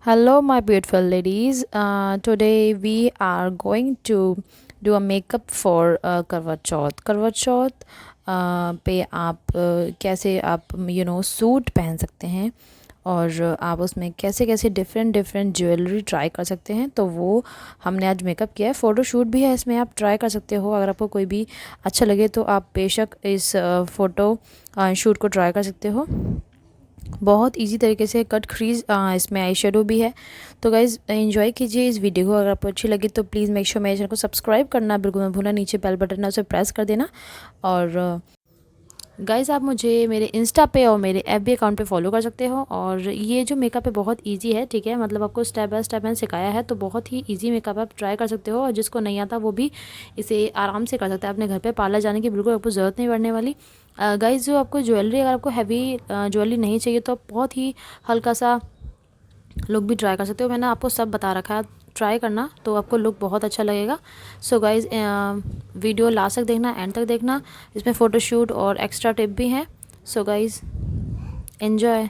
Hello, my beautiful ladies. Today we are going to do a makeup for करवा चौथ। करवा चौथ पे आप कैसे आप सूट पहन सकते हैं और आप उसमें कैसे कैसे डिफरेंट डिफरेंट ज्वेलरी ट्राई कर सकते हैं। तो वो हमने आज मेकअप किया है। फ़ोटोशूट भी है, इसमें आप ट्राई कर सकते हो। अगर आपको कोई भी अच्छा लगे तो आप बेशक इस फ़ोटो शूट को ट्राई कर सकते हो। बहुत इजी तरीके से कट क्रीज इसमें आई शेडो भी है। तो गाइज़ एंजॉय कीजिए इस वीडियो को। अगर आपको अच्छी लगी तो प्लीज़ मेक श्योर मेरे चैनल को सब्सक्राइब करना बिल्कुल मत भूलना। नीचे बेल बटन है उसे प्रेस कर देना। और गाइज़ आप मुझे मेरे इंस्टा पे और मेरे एफबी अकाउंट पे फॉलो कर सकते हो। और ये जो मेकअप है बहुत इजी है, ठीक है। मतलब आपको स्टेप बाय स्टेप मैंने सिखाया है, तो बहुत ही इजी मेकअप आप ट्राई कर सकते हो। और जिसको नहीं आता वो भी इसे आराम से कर सकता है। अपने घर पे पार्लर जाने की बिल्कुल आपको ज़रूरत नहीं पड़ने वाली। गाइज़ जो आपको ज्वेलरी, अगर आपको हैवी ज्वेलरी नहीं चाहिए तो आप बहुत ही हल्का सा लुक भी ट्राई कर सकते हो। मैंने आपको सब बता रखा है, ट्राई करना तो आपको लुक बहुत अच्छा लगेगा। सो गाइज़ वीडियो लास्ट तक देखना, एंड तक देखना। इसमें फ़ोटोशूट और एक्स्ट्रा टिप भी हैं। So guys enjoy.